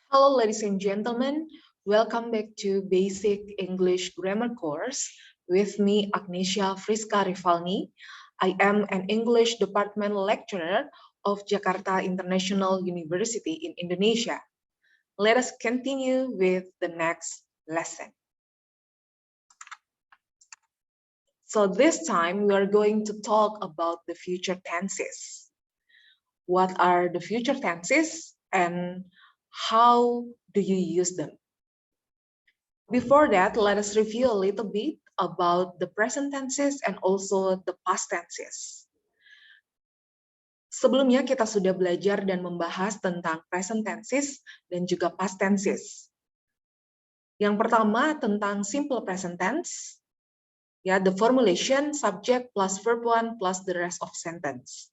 Hello, ladies and gentlemen. Welcome back to Basic English Grammar course with me, Agnesia Friska Rivalni. I am an English department lecturer of Jakarta International University in Indonesia. Let us continue with the next lesson. So this time we are going to talk about the future tenses. What are the future tenses and how do you use them? Before that, let us review a little bit about the present tenses and also the past tenses. Sebelumnya kita sudah belajar dan membahas tentang present tenses dan juga past tenses. Yang pertama tentang simple present tense, ya, the formulation subject plus verb one plus the rest of sentence.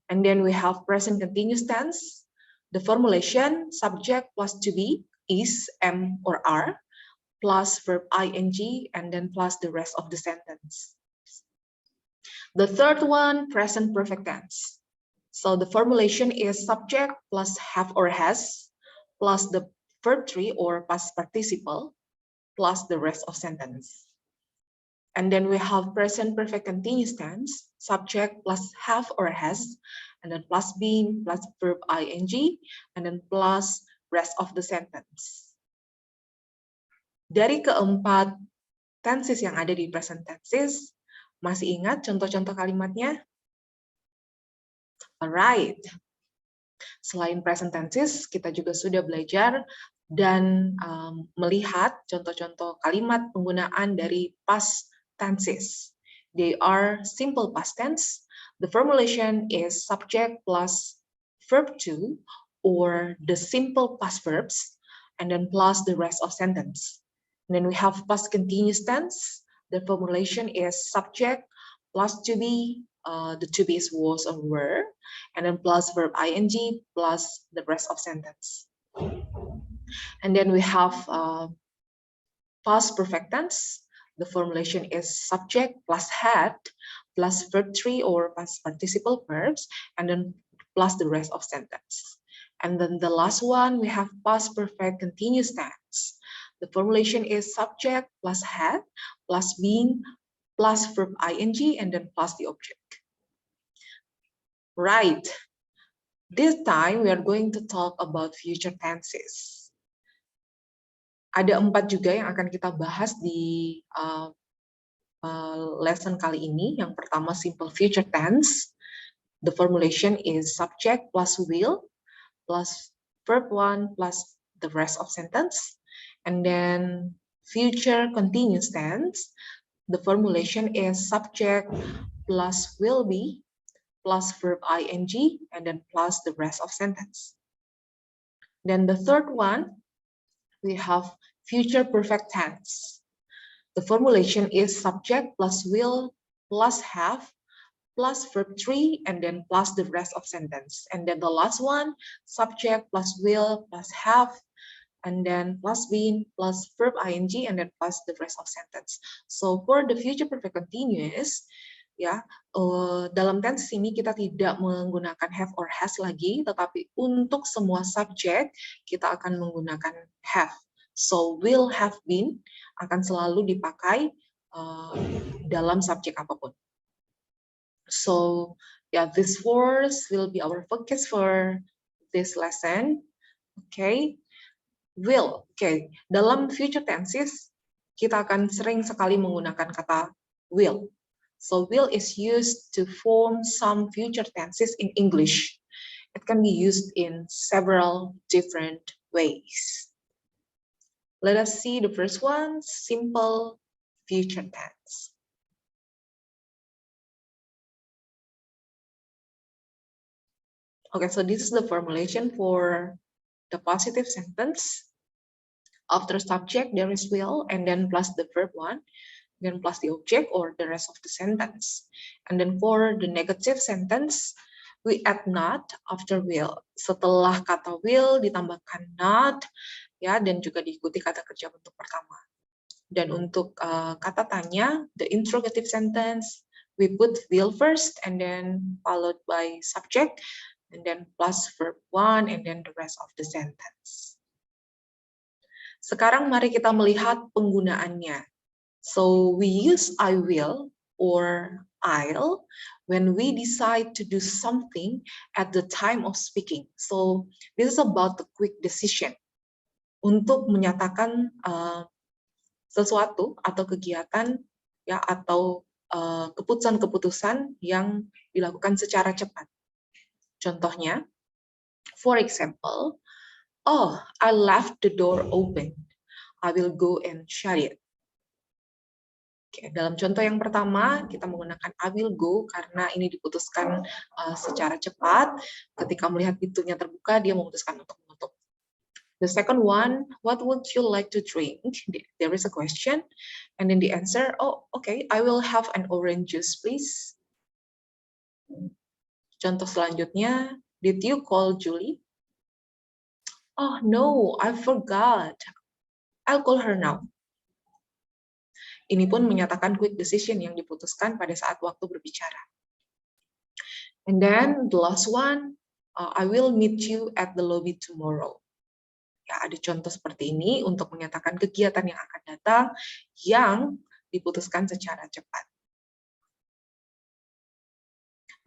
And then we have present continuous tense, the formulation subject plus to be, is, am, or are, plus verb ing, and then plus the rest of the sentence. The third one, present perfect tense. So the formulation is subject plus have or has, plus the verb 3 or past participle, plus the rest of sentence. And then we have present perfect continuous tense, subject plus have or has, and then plus being, plus verb ing, and then plus rest of the sentence. Dari keempat tenses yang ada di present tenses, masih ingat contoh-contoh kalimatnya? Alright. Selain present tenses, kita juga sudah belajar dan melihat contoh-contoh kalimat penggunaan dari past tenses. They are simple past tense. The formulation is subject plus verb to or the simple past verbs and then plus the rest of sentence. And then we have past continuous tense. The formulation is subject plus to be, the to be is was or were, and then plus verb ing plus the rest of sentence. And then we have past perfect tense. The formulation is subject plus had plus verb 3 or past participle verbs, and then plus the rest of sentence. And then the last one, we have past perfect continuous tense. The formulation is subject plus had plus being plus verb ing, and then plus the object. Right. This time we are going to talk about future tenses. Ada 4 juga yang akan kita bahas di lesson kali ini. Yang pertama simple future tense. The formulation is subject plus will plus verb 1 plus the rest of sentence. And then future continuous tense. The formulation is subject plus will be plus verb ing and then plus the rest of sentence. Then the third one, we have future perfect tense. The formulation is subject plus will plus have plus verb 3 and then plus the rest of sentence. And then the last one, subject plus will plus have and then plus being plus verb ing and then plus the rest of sentence. So for the future perfect continuous, ya, dalam tense ini kita tidak menggunakan have or has lagi, tetapi untuk semua subjek kita akan menggunakan have. So will have been akan selalu dipakai dalam subjek apapun. So yeah, this words will be our focus for this lesson. Okay, will. Okay, dalam future tenses kita akan sering sekali menggunakan kata will. So will is used to form some future tenses in English. It can be used in several different ways. Let us see the first one, simple future tense. Okay, so this is the formulation for the positive sentence. After subject, there is will, and then plus the verb 1, then plus the object or the rest of the sentence. And then for the negative sentence, we add not after will. Setelah kata will ditambahkan not, ya, dan juga diikuti kata kerja bentuk pertama. Dan untuk kata tanya, the interrogative sentence, we put will first and then followed by subject, and then plus verb 1 and then the rest of the sentence. Sekarang mari kita melihat penggunaannya. So we use I will or I'll when we decide to do something at the time of speaking. So this is about the quick decision untuk menyatakan sesuatu atau kegiatan ya atau keputusan-keputusan yang dilakukan secara cepat. Contohnya, for example, oh, I left the door open. I will go and shut it. Oke, dalam contoh yang pertama, kita menggunakan I will go karena ini diputuskan secara cepat. Ketika melihat pintunya terbuka, dia memutuskan untuk menutup. The second one, what would you like to drink? There is a question. And then the answer, oh, okay, I will have an orange juice, please. Contoh selanjutnya, did you call Julie? Oh, no, I forgot. I'll call her now. Ini pun menyatakan quick decision yang diputuskan pada saat waktu berbicara. And then the last one, I will meet you at the lobby tomorrow. Ya, ada contoh seperti ini untuk menyatakan kegiatan yang akan datang yang diputuskan secara cepat.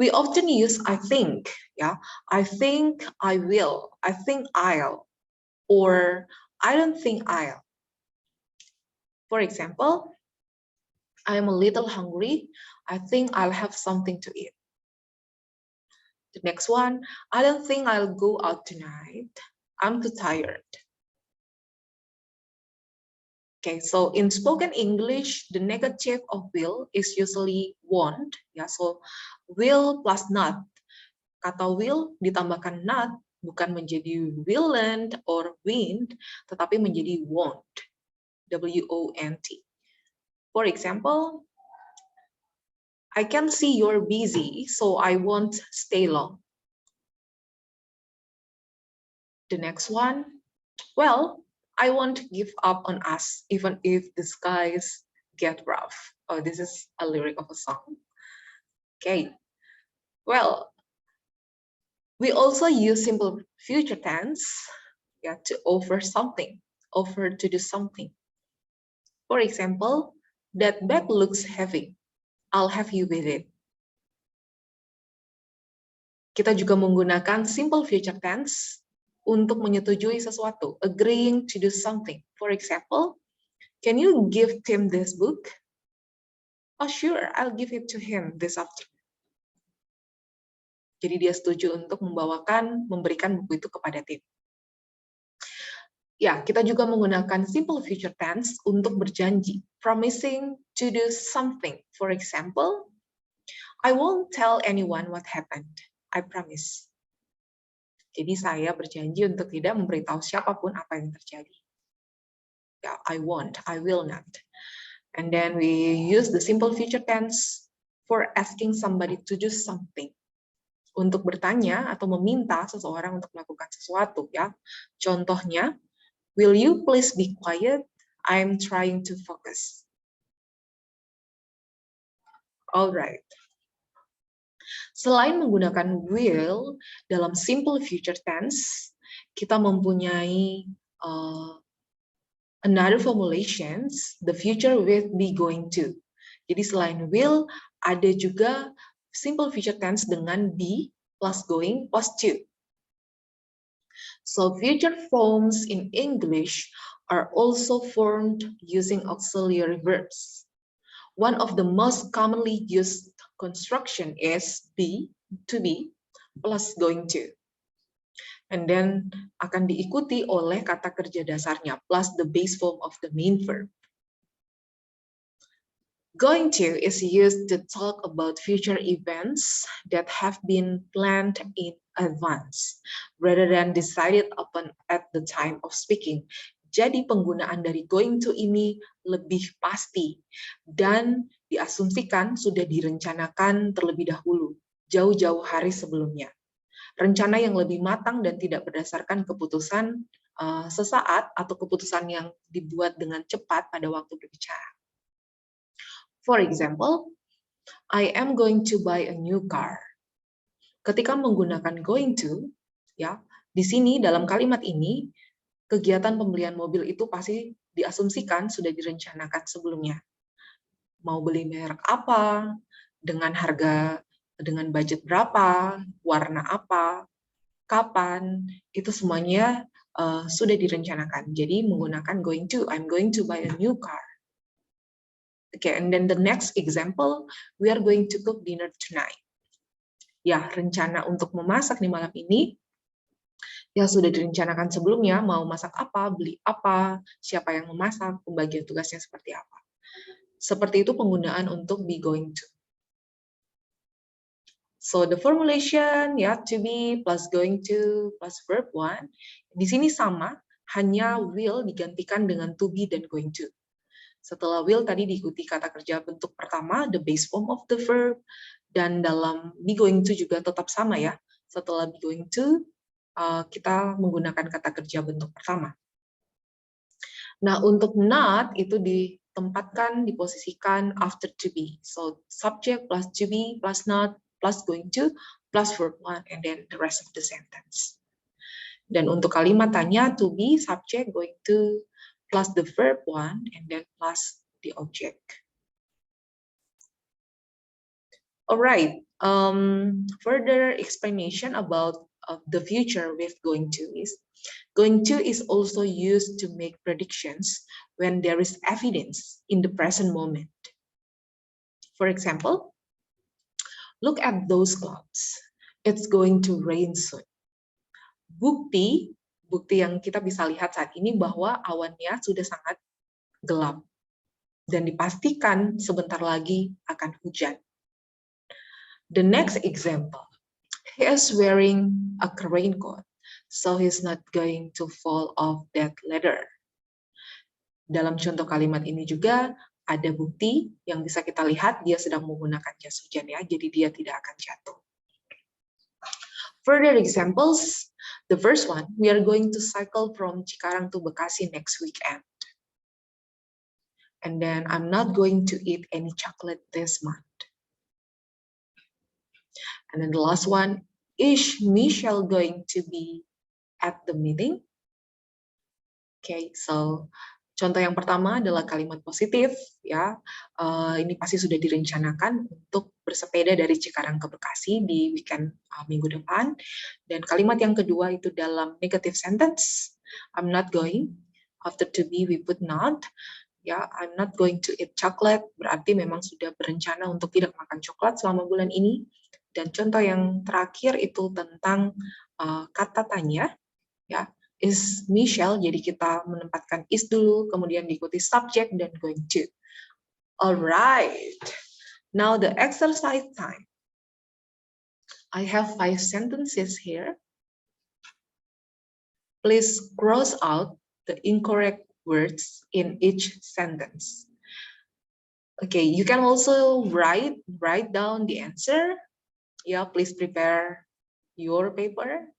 We often use I think, ya. I think I will, I think I'll, or I don't think I'll. For example, I'm a little hungry. I think I'll have something to eat. The next one, I don't think I'll go out tonight. I'm too tired. Okay, so in spoken English, the negative of will is usually won't. Ya, so will plus not. Kata will ditambahkan not bukan menjadi willn't or won't, tetapi menjadi won't. W-O-N-T. For example, I can see you're busy, so I won't stay long. The next one, well, I won't give up on us, even if the skies get rough. Oh, this is a lyric of a song. Okay, well, we also use simple future tense to offer something, offer to do something. For example, that bag looks heavy. I'll have you with it. Kita juga menggunakan simple future tense untuk menyetujui sesuatu, agreeing to do something. For example, can you give Tim this book? Oh, sure, I'll give it to him this afternoon. Jadi dia setuju untuk memberikan buku itu kepada Tim. Ya, kita juga menggunakan simple future tense untuk berjanji, promising to do something. For example, I won't tell anyone what happened. I promise. Jadi saya berjanji untuk tidak memberitahu siapapun apa yang terjadi. Ya, I won't, I will not. And then we use the simple future tense for asking somebody to do something. Untuk bertanya atau meminta seseorang untuk melakukan sesuatu, ya. Contohnya, will you please be quiet? I'm trying to focus. Alright. Selain menggunakan will dalam simple future tense, kita mempunyai another formulations, the future will be going to. Jadi selain will, ada juga simple future tense dengan be plus going plus to. So future forms in English are also formed using auxiliary verbs. One of the most commonly used construction is be, to be, plus going to. And then akan diikuti oleh kata kerja dasarnya, plus the base form of the main verb. Going to is used to talk about future events that have been planned in advance, rather than decided upon at the time of speaking. Jadi penggunaan dari going to ini lebih pasti dan diasumsikan sudah direncanakan terlebih dahulu, jauh-jauh hari sebelumnya. Rencana yang lebih matang dan tidak berdasarkan keputusan sesaat atau keputusan yang dibuat dengan cepat pada waktu berbicara. For example, I am going to buy a new car. Ketika menggunakan going to, ya, di sini dalam kalimat ini kegiatan pembelian mobil itu pasti diasumsikan sudah direncanakan sebelumnya. Mau beli merek apa, dengan harga, dengan budget berapa, warna apa, kapan, itu semuanya sudah direncanakan. Jadi menggunakan I'm going to buy a new car. Okay, and then the next example, we are going to cook dinner tonight. Ya, rencana untuk memasak di malam ini yang sudah direncanakan sebelumnya, mau masak apa, beli apa, siapa yang memasak, pembagian tugasnya seperti apa. Seperti itu penggunaan untuk be going to. So the formulation ya to be plus going to plus verb one. Di sini sama, hanya will digantikan dengan to be dan going to. Setelah will tadi diikuti kata kerja bentuk pertama, the base form of the verb, dan dalam be going to juga tetap sama ya. Setelah be going to, kita menggunakan kata kerja bentuk pertama. Nah, untuk not itu ditempatkan, diposisikan after to be. So, subject plus to be plus not plus going to plus verb one and then the rest of the sentence. Dan untuk kalimat tanya to be, subject, going to plus the verb one and then plus the object. Alright, further explanation about the future with going to is also used to make predictions when there is evidence in the present moment. For example, look at those clouds. It's going to rain soon. Bukti yang kita bisa lihat saat ini bahwa awannya sudah sangat gelap dan dipastikan sebentar lagi akan hujan. The next example, he is wearing a raincoat, so he's not going to fall off that ladder. Dalam contoh kalimat ini juga ada bukti yang bisa kita lihat dia sedang menggunakan jas hujan ya, jadi dia tidak akan jatuh. Further examples, the first one, we are going to cycle from Cikarang to Bekasi next weekend. And then I'm not going to eat any chocolate this month. And then the last one, is Michelle going to be at the meeting? Okay, so contoh yang pertama adalah kalimat positif, ya. Ini pasti sudah direncanakan untuk bersepeda dari Cikarang ke Bekasi di weekend minggu depan. Dan kalimat yang kedua itu dalam negative sentence, I'm not going. After to be we put not. Ya, I'm not going to eat chocolate. Berarti memang sudah berencana untuk tidak makan coklat selama bulan ini. Dan contoh yang terakhir itu tentang kata tanya, ya. Is Michelle, jadi kita menempatkan is dulu, kemudian diikuti subject dan going to. Alright, now the exercise time. I have 5 sentences here. Please cross out the incorrect words in each sentence. Okay, you can also write down the answer. Yeah, please prepare your paper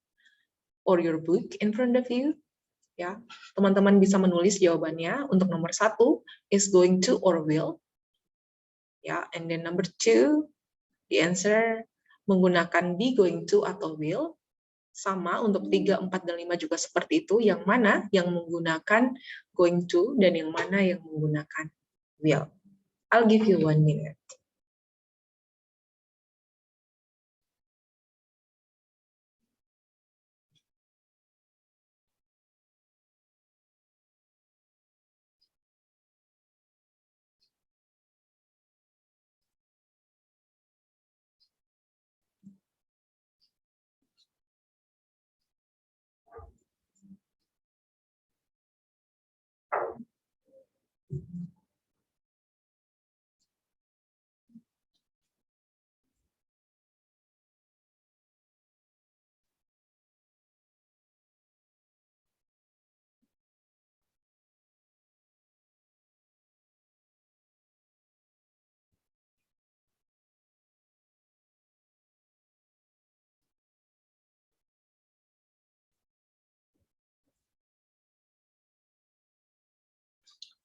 or your book in front of you. Ya, teman-teman bisa menulis jawabannya. Untuk nomor 1 is going to or will. Ya, and then number 2, the answer menggunakan be, going to atau will. Sama untuk 3, 4 dan 5 juga seperti itu. Yang mana yang menggunakan going to dan yang mana yang menggunakan will. I'll give you 1 minute.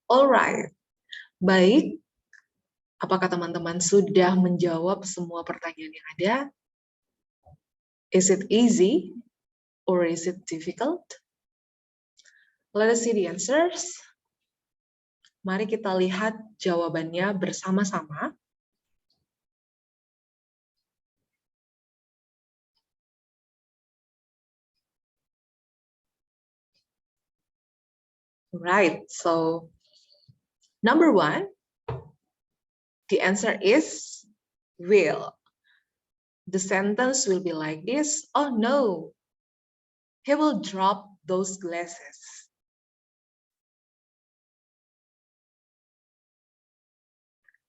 Alright, baik. Apakah teman-teman sudah menjawab semua pertanyaan yang ada? Is it easy or is it difficult? Let us see the answers. Mari kita lihat jawabannya bersama-sama. Right, so number 1, the answer is will. The sentence will be like this. Oh no, he will drop those glasses.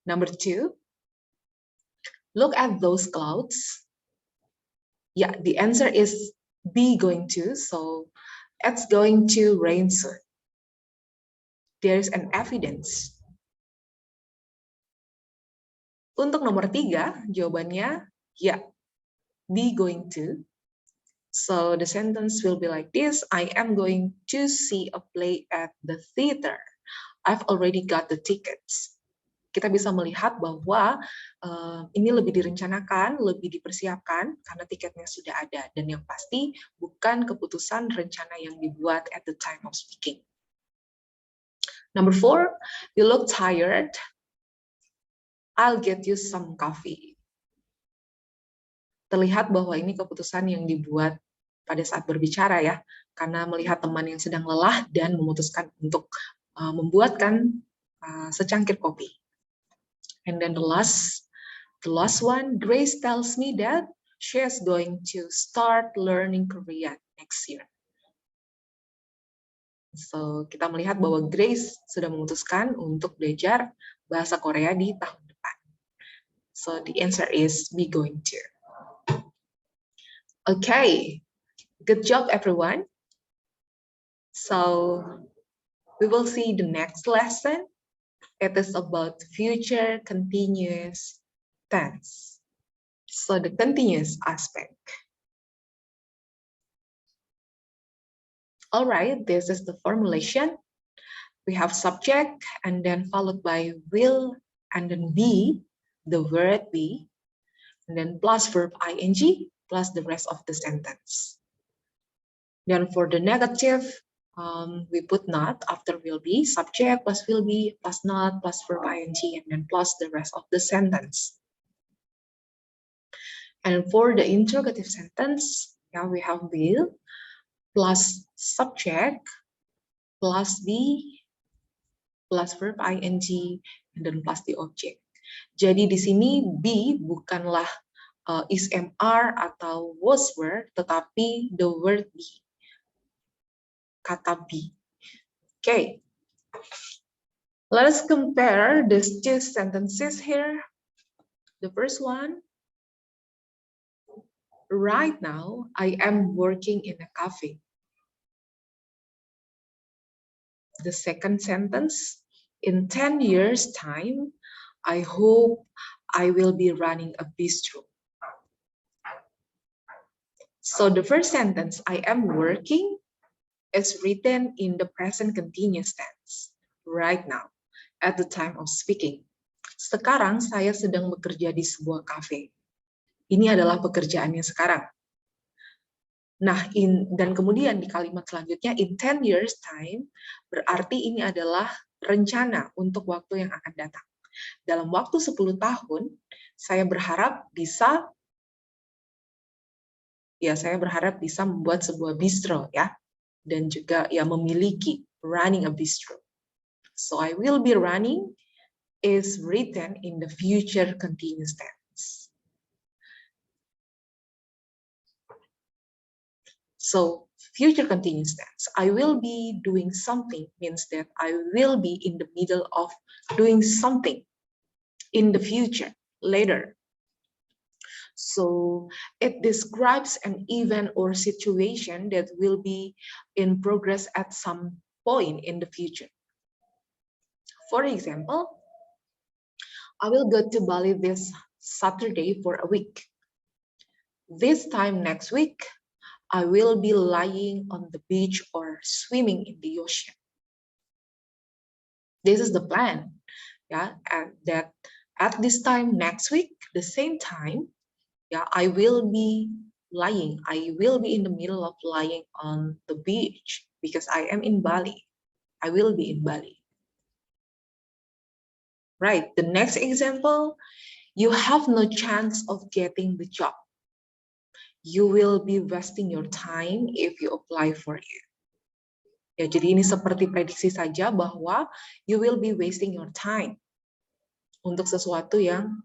Number 2, look at those clouds. Yeah, the answer is be going to, so it's going to rain soon. There is an evidence. Untuk nomor 3, jawabannya ya, be going to. So the sentence will be like this. I am going to see a play at the theater. I've already got the tickets. Kita bisa melihat bahwa ini lebih direncanakan, lebih dipersiapkan karena tiketnya sudah ada. Dan yang pasti bukan keputusan rencana yang dibuat at the time of speaking. Number 4, you look tired. I'll get you some coffee. Terlihat bahwa ini keputusan yang dibuat pada saat berbicara ya, karena melihat teman yang sedang lelah dan memutuskan untuk membuatkan secangkir kopi. And then the last one, Grace tells me that she is going to start learning Korean next year. So, kita melihat bahwa Grace sudah memutuskan untuk belajar bahasa Korea di tahun depan. So, the answer is be going to. Okay, good job everyone. So, we will see the next lesson. It is about future continuous tense. So, the continuous aspect. All right, this is the formulation. We have subject and then followed by will and then be, the word be, and then plus verb ing plus the rest of the sentence. Then for the negative, we put not after will be, subject plus will be plus not plus verb ing and then plus the rest of the sentence. And for the interrogative sentence, yeah, we have will plus subject plus be plus verb ing and then plus the object. Jadi di sini be bukanlah is MR atau was were, tetapi the word be, kata be. Okay, let us compare these two sentences here. The first one, right now I am working in a cafe. The second sentence, in 10 years time, I hope I will be running a bistro. So the first sentence, I am working, is written in the present continuous tense, right now, at the time of speaking. Sekarang saya sedang bekerja di sebuah kafe. Ini adalah pekerjaannya sekarang. Nah, dan kemudian di kalimat selanjutnya, in 10 years time, berarti ini adalah rencana untuk waktu yang akan datang. Dalam waktu 10 tahun, saya berharap bisa membuat sebuah bistro ya, dan juga ya memiliki running a bistro. So I will be running is written in the future continuous tense. So future continuous tense, I will be doing something means that I will be in the middle of doing something in the future, later. So it describes an event or situation that will be in progress at some point in the future. For example, I will go to Bali this Saturday for a week. This time next week, I will be lying on the beach or swimming in the ocean. This is the plan, yeah, and that at this time next week, the same time, yeah, I will be in the middle of lying on the beach. because I am in Bali. I will be in Bali. Right, the next example, you have no chance of getting the job. You will be wasting your time if you apply for it. Ya, jadi ini seperti prediksi saja bahwa you will be wasting your time untuk sesuatu yang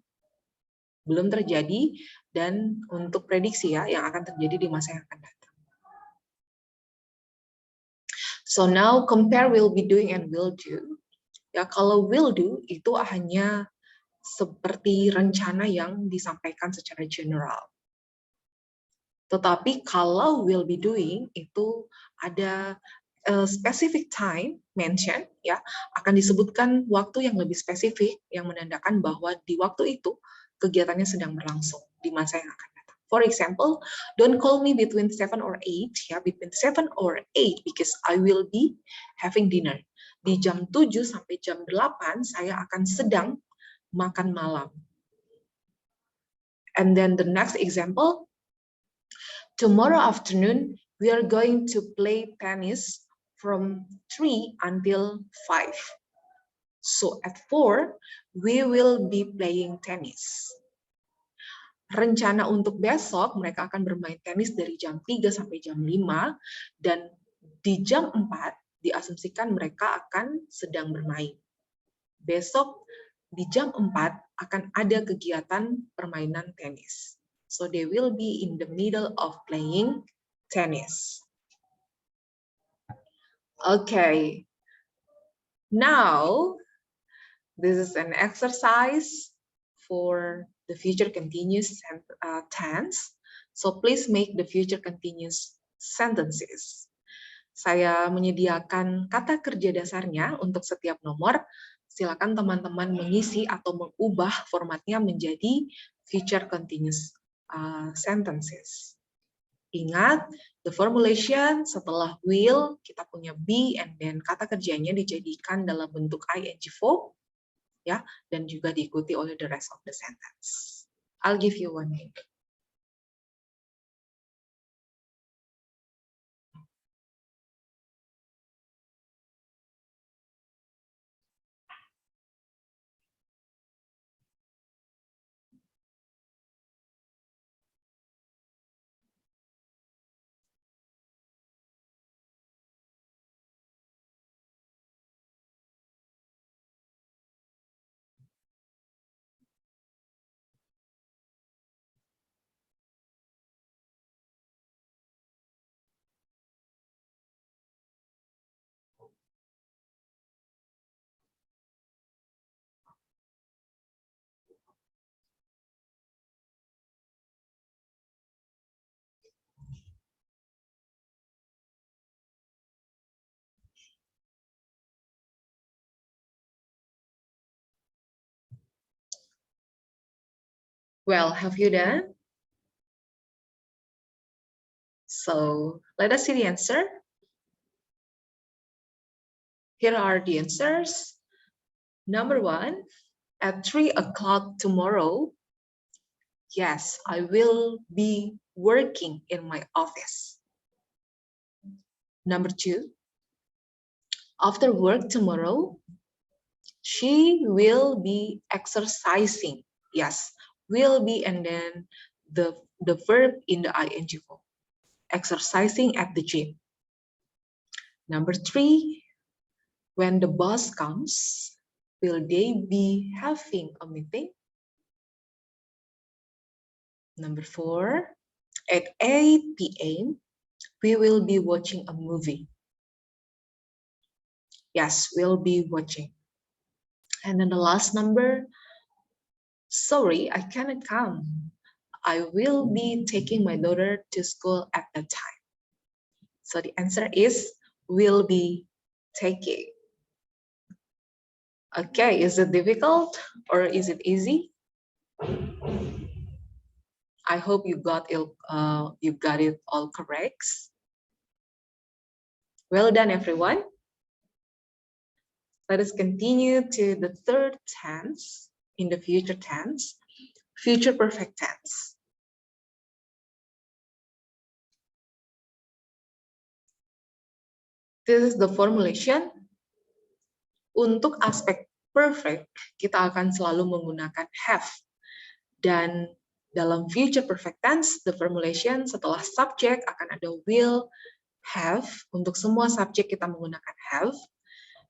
belum terjadi dan untuk prediksi ya yang akan terjadi di masa yang akan datang. So now compare will be doing and will do. Ya, kalau will do itu hanya seperti rencana yang disampaikan secara general. Tetapi kalau will be doing itu ada specific time mention, ya akan disebutkan waktu yang lebih spesifik yang menandakan bahwa di waktu itu kegiatannya sedang berlangsung di masa yang akan datang. For example, don't call me between 7 or 8, ya between 7 or 8 because I will be having dinner. Di jam 7 sampai jam 8 saya akan sedang makan malam. And then the next example, tomorrow afternoon we are going to play tennis from 3 until 5. So at 4, we will be playing tennis. Rencana untuk besok, mereka akan bermain tenis dari jam 3 sampai jam 5, dan di jam 4, diasumsikan mereka akan sedang bermain. Besok, di jam 4, akan ada kegiatan permainan tenis. So they will be in the middle of playing tennis. Okay, now this is an exercise for the future continuous tense. So please make the future continuous sentences. Saya menyediakan kata kerja dasarnya untuk setiap nomor. Silakan teman-teman mengisi atau mengubah formatnya menjadi future continuous sentences. Ingat, the formulation setelah will, kita punya be, and then kata kerjanya dijadikan dalam bentuk ing form, ya, dan juga diikuti oleh the rest of the sentence. I'll give you 1 minute. Well, have you done? So let us see the answer. Here are the answers. Number 1, at 3 o'clock tomorrow, yes, I will be working in my office. Number 2, after work tomorrow, she will be exercising. Yes, will be and then the verb in the ing form. Exercising at the gym. Number 3, when the boss comes, will they be having a meeting? Number 4, at 8 p.m., we will be watching a movie. Yes, we'll be watching. And then the last number, sorry, I cannot come. I will be taking my daughter to school at that time. So the answer is will be taking. Okay, is it difficult or is it easy? I hope you got it all correct. Well done, everyone. Let us continue to the third tense in the future tense, future perfect tense. This is the formulation. Untuk aspek perfect, kita akan selalu menggunakan have. Dan dalam future perfect tense, the formulation setelah subject akan ada will, have. Untuk semua subjek kita menggunakan have.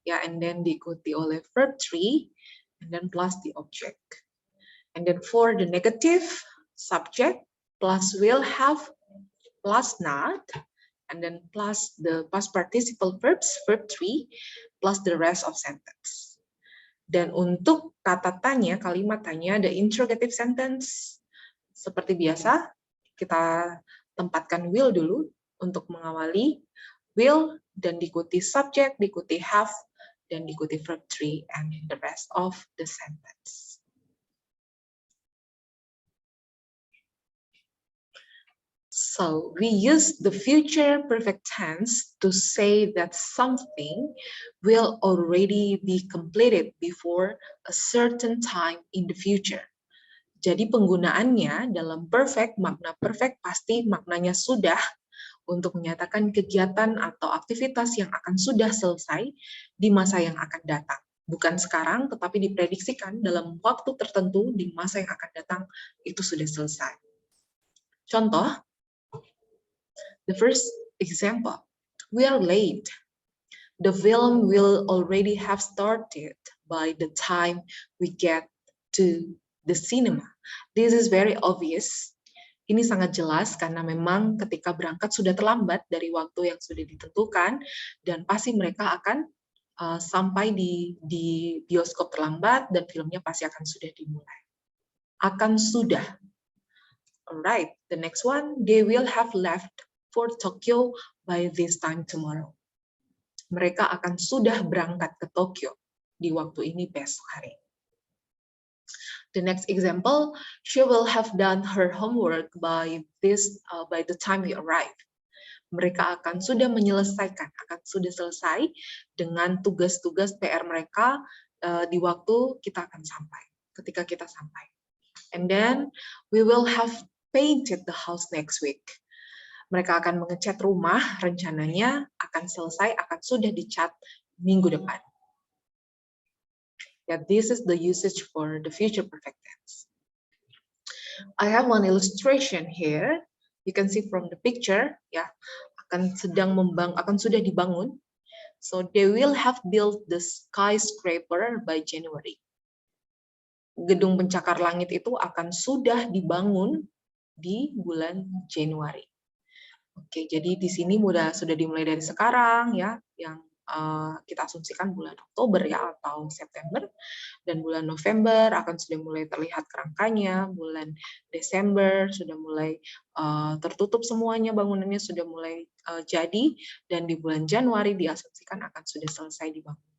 Ya, and then diikuti oleh verb 3, and then plus the object. And then for the negative, subject plus will, have, plus not, and then plus the past participle verbs, verb 3, plus the rest of sentence. Dan untuk kata tanya, kalimat tanya, the interrogative sentence, seperti biasa, kita tempatkan will dulu untuk mengawali. Will, dan diikuti subject, diikuti have, dan diikuti verb 3, and the rest of the sentence. So we use the future perfect tense to say that something will already be completed before a certain time in the future. Jadi penggunaannya dalam perfect, makna perfect pasti maknanya sudah, untuk menyatakan kegiatan atau aktivitas yang akan sudah selesai di masa yang akan datang. Bukan sekarang, tetapi diprediksikan dalam waktu tertentu di masa yang akan datang itu sudah selesai. Contoh, the first example, we are late. The film will already have started by the time we get to the cinema. This is very obvious. Ini sangat jelas karena memang ketika berangkat sudah terlambat dari waktu yang sudah ditentukan, dan pasti mereka akan sampai di bioskop terlambat dan filmnya pasti akan sudah dimulai. Akan sudah. Alright, the next one, they will have left for Tokyo by this time tomorrow. Mereka akan sudah berangkat ke Tokyo di waktu ini besok hari. The next example, she will have done her homework by the time we arrive. Mereka akan sudah menyelesaikan, akan sudah selesai dengan tugas-tugas PR mereka di waktu kita akan sampai, ketika kita sampai. And then we will have painted the house next week. Mereka akan mengecat rumah, rencananya akan selesai, akan sudah dicat minggu depan. Yeah, this is the usage for the future perfect tense. I have one illustration here. You can see from the picture, ya, akan sudah dibangun. So they will have built the skyscraper by January. Gedung pencakar langit itu akan sudah dibangun di bulan Januari. Oke, jadi di sini sudah dimulai dari sekarang, ya, yang kita asumsikan bulan Oktober ya atau September, dan bulan November akan sudah mulai terlihat kerangkanya, bulan Desember sudah mulai tertutup semuanya, bangunannya sudah mulai jadi, dan di bulan Januari diasumsikan akan sudah selesai dibangun.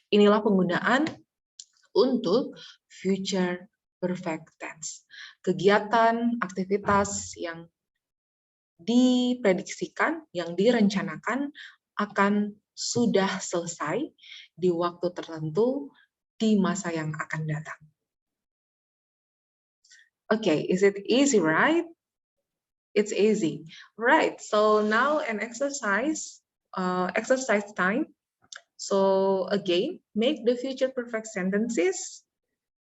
Inilah penggunaan untuk future perfect tense. Kegiatan, aktivitas yang diprediksikan, yang direncanakan akan sudah selesai di waktu tertentu di masa yang akan datang. Okay, is it easy, right? It's easy. Right, so now an exercise time. So again, make the future perfect sentences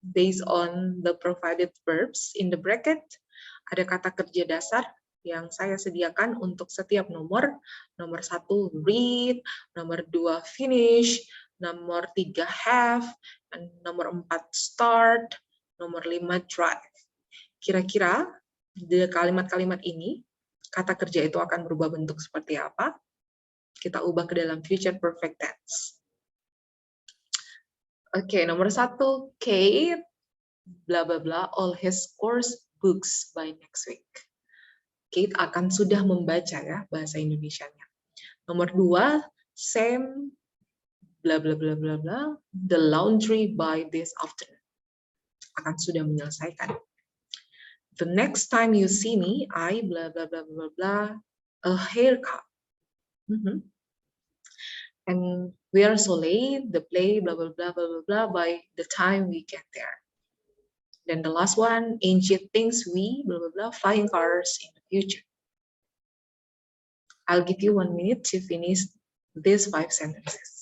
based on the provided verbs in the bracket. Ada kata kerja dasar yang saya sediakan untuk setiap nomor. Nomor 1 read, nomor 2 finish, nomor 3 have, dan nomor 4 start, nomor 5 drive. Kira-kira di kalimat-kalimat ini, kata kerja itu akan berubah bentuk seperti apa? Kita ubah ke dalam future perfect tense. Oke, nomor 1, Kate, bla bla bla, all his course books by next week. Kate akan sudah membaca, ya, bahasa Indonesianya. Nomor 2, Sam, bla bla bla bla bla, the laundry by this afternoon. Akan sudah menyelesaikan. The next time you see me, I bla bla bla bla bla, a haircut. And we are so late, the play bla bla bla bla bla bla by the time we get there. Then the last one, ancient things we blah blah blah, flying cars in the future. I'll give you 1 minute to finish these 5 sentences.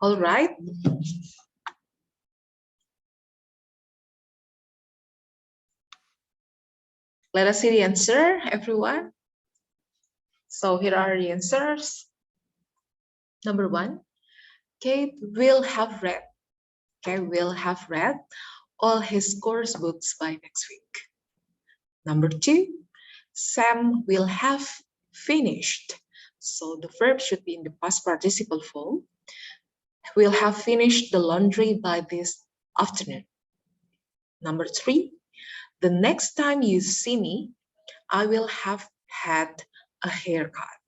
All right. Let us see the answer, everyone. So here are the answers. Number 1, Kate will have read. Kate will have read all his course books by next week. Number 2, Sam will have finished. So the verb should be in the past participle form. Will have finished the laundry by this afternoon. Number 3, the next time you see me, I will have had a haircut.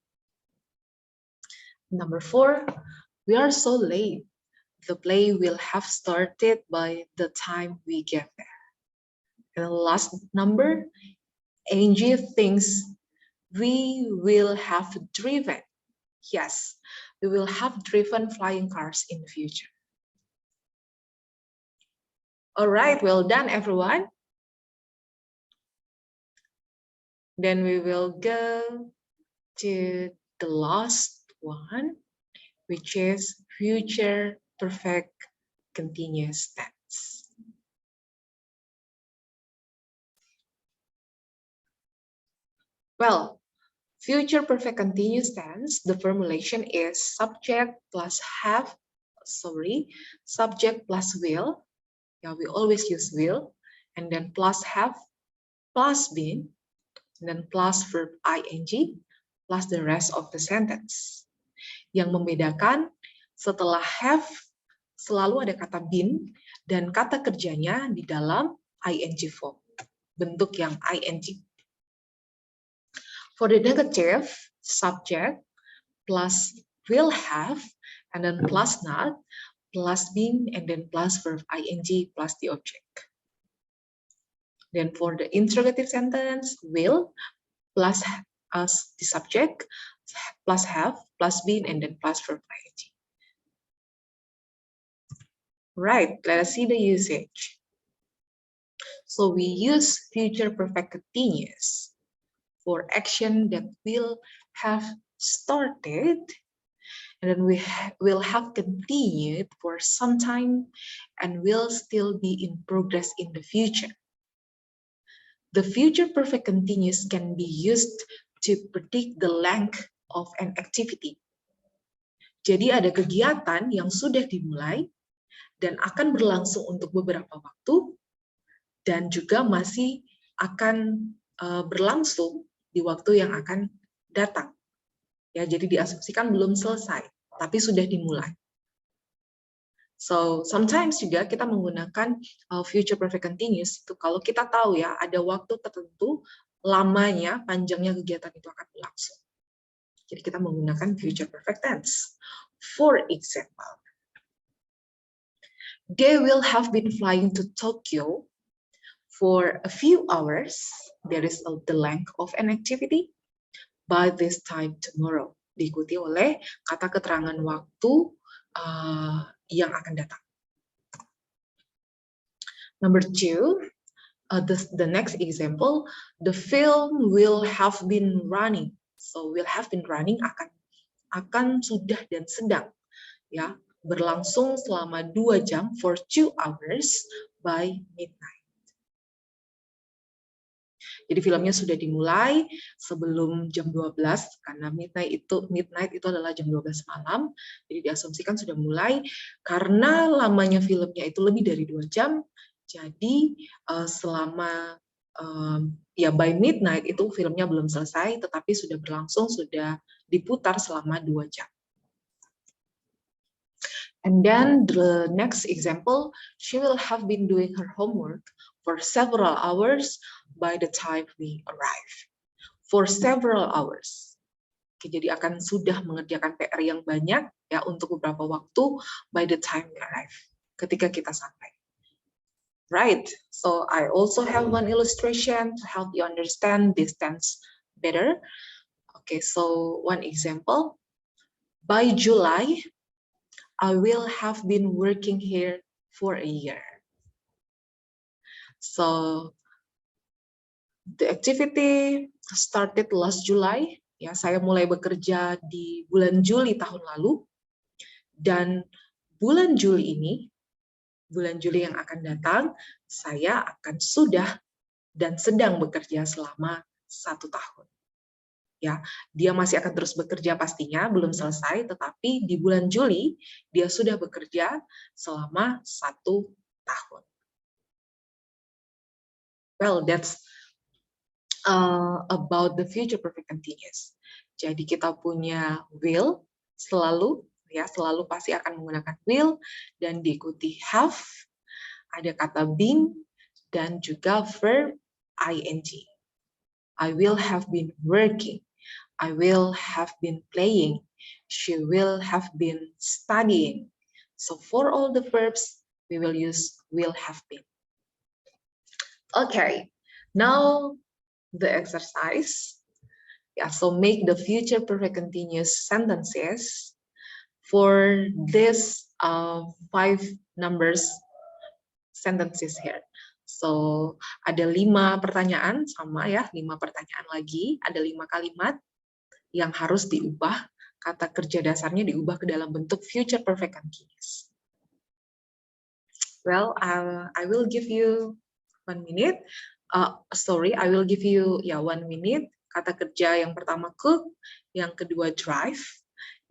Number 4, we are so late. The play will have started by the time we get there. And the last number, Angie thinks we will have driven. Yes, we will have driven flying cars in the future. All right, well done, everyone. Then we will go to the last one, which is future perfect continuous tense. Well, future perfect continuous tense, the formulation is subject plus subject plus will. Yeah, we always use will, and then plus have, plus been, and then plus verb ing, plus the rest of the sentence. Yang membedakan, setelah have selalu ada kata been dan kata kerjanya di dalam ing form, bentuk yang ing. For the negative, subject plus will have, and then plus not, plus been, and then plus verb ing plus the object. Then for the interrogative sentence, will plus as the subject, plus have, plus been, and then plus verb ing. Right, let us see the usage. So we use future perfect continuous for action that will have started, and then we will have continued for some time and will still be in progress in the future. The future perfect continuous can be used to predict the length of an activity. Jadi ada kegiatan yang sudah dimulai dan akan berlangsung untuk beberapa waktu dan juga masih akan berlangsung di waktu yang akan datang. Ya, jadi diasumsikan belum selesai, tapi sudah dimulai. So, sometimes juga kita menggunakan future perfect continuous itu kalau kita tahu ya ada waktu tertentu lamanya, panjangnya kegiatan itu akan berlangsung. Jadi kita menggunakan future perfect tense. For example, they will have been flying to Tokyo for a few hours. There is the length of an activity by this time tomorrow. Diikuti oleh kata keterangan waktu yang akan datang. Number 2, the next example, the film will have been running. So will have been running akan sudah dan sedang ya berlangsung selama 2 jam for 2 hours by midnight. Jadi filmnya sudah dimulai sebelum jam 12 karena midnight itu adalah jam 12 malam. Jadi diasumsikan sudah mulai karena lamanya filmnya itu lebih dari 2 jam. Jadi selama ya by midnight itu filmnya belum selesai tetapi sudah berlangsung, sudah diputar selama 2 jam. And then the next example, she will have been doing her homework for several hours by the time we arrive. For several hours. Oke, jadi akan sudah mengerjakan PR yang banyak ya untuk beberapa waktu by the time we arrive. Ketika kita sampai. Right. So I also have one illustration to help you understand this tense better. Okay, so one example. By July, I will have been working here for a year. So the activity started last July. Ya, saya mulai bekerja di bulan Juli tahun lalu. Dan bulan Juli ini, bulan Juli yang akan datang, saya akan sudah dan sedang bekerja selama 1 tahun. Ya, dia masih akan terus bekerja pastinya, belum selesai, tetapi di bulan Juli dia sudah bekerja selama 1 tahun. Well, that's about the future perfect continuous. Jadi kita punya will selalu, ya selalu pasti akan menggunakan will dan diikuti have, ada kata been dan juga verb ing. I will have been working. I will have been playing. She will have been studying. So for all the verbs, we will use will have been. Okay, now the exercise. Yeah, so make the future perfect continuous sentences for this 5 numbers sentences here. So ada 5 pertanyaan sama ya, 5 pertanyaan lagi, ada 5 kalimat yang harus diubah, kata kerja dasarnya diubah ke dalam bentuk future perfect continuous. Well, I will give you 1 minute. I will give you 1 minute. Kata kerja yang pertama cook, yang kedua drive,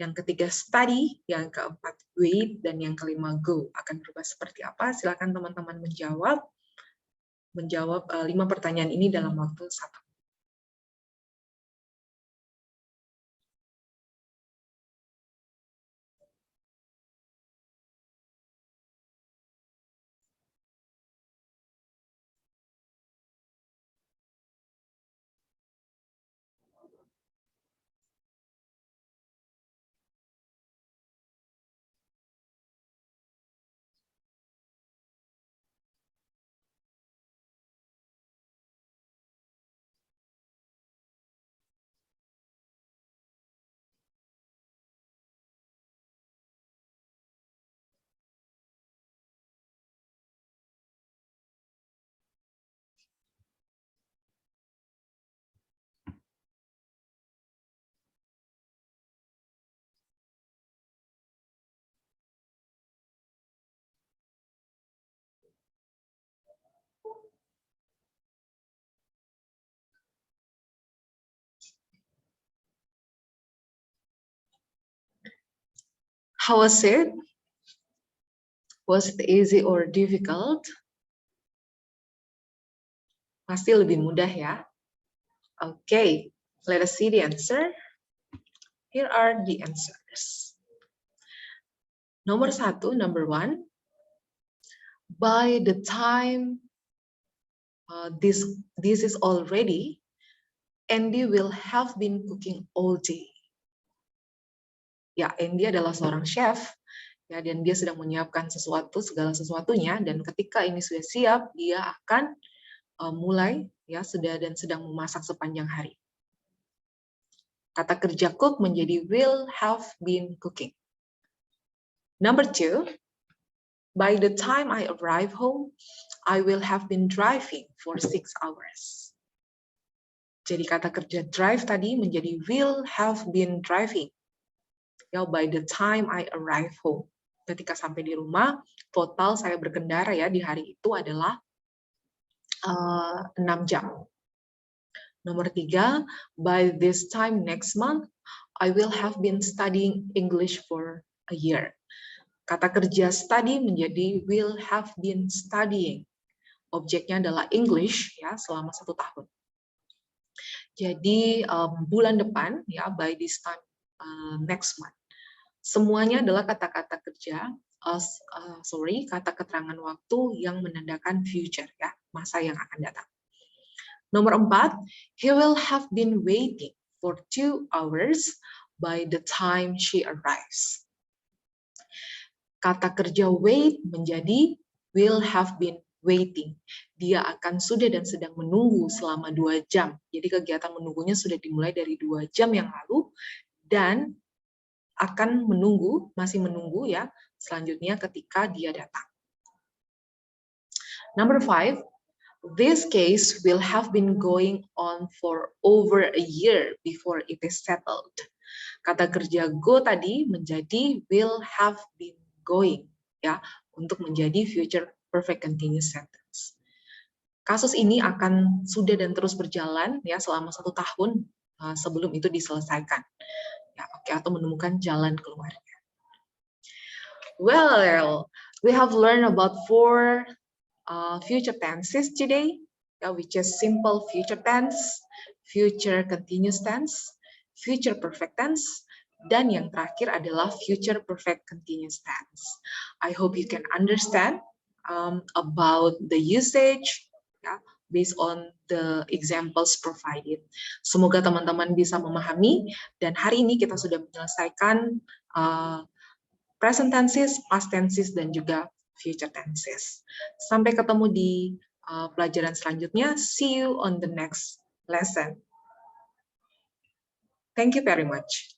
yang ketiga study, yang keempat wait, dan yang kelima go. Akan berubah seperti apa? Silakan teman-teman menjawab 5 pertanyaan ini dalam waktu 1. How was it? Was it easy or difficult? Pasti lebih mudah ya. Okay, let us see the answer. Here are the answers. Nomor 1, number 1. By the time this is all ready, Andy will have been cooking all day. Ya, Andy adalah seorang chef, ya, dan dia sedang menyiapkan segala sesuatunya, dan ketika ini sudah siap, dia akan mulai ya sedang memasak sepanjang hari. Kata kerja cook menjadi will have been cooking. Number 2, by the time I arrive home, I will have been driving for 6 hours. Jadi kata kerja drive tadi menjadi will have been driving. Ya, by the time I arrive home. Ketika sampai di rumah, total saya berkendara ya di hari itu adalah 6 jam. Nomor 3, by this time next month, I will have been studying English for a year. Kata kerja study menjadi will have been studying. Objeknya adalah English ya selama 1 tahun. Jadi bulan depan ya by this time next month. Semuanya adalah kata-kata kerja, kata keterangan waktu yang menandakan future ya, masa yang akan datang. Nomor 4, he will have been waiting for 2 hours by the time she arrives. Kata kerja wait menjadi will have been waiting. Dia akan sudah dan sedang menunggu selama 2 jam. Jadi kegiatan menunggunya sudah dimulai dari 2 jam yang lalu dan akan menunggu, masih menunggu ya, selanjutnya ketika dia datang. Number 5, this case will have been going on for over a year before it is settled. Kata kerja go tadi menjadi will have been going ya, untuk menjadi future perfect continuous sentence. Kasus ini akan sudah dan terus berjalan ya selama 1 tahun sebelum itu diselesaikan. Ya, oke, atau menemukan jalan keluarnya. Well, we have learned about 4 future tenses today, which is simple future tense, future continuous tense, future perfect tense, dan yang terakhir adalah future perfect continuous tense. I hope you can understand about the usage based on the examples provided. Semoga teman-teman bisa memahami, dan hari ini kita sudah menyelesaikan present tenses, past tenses, dan juga future tenses. Sampai ketemu di pelajaran selanjutnya. See you on the next lesson. Thank you very much.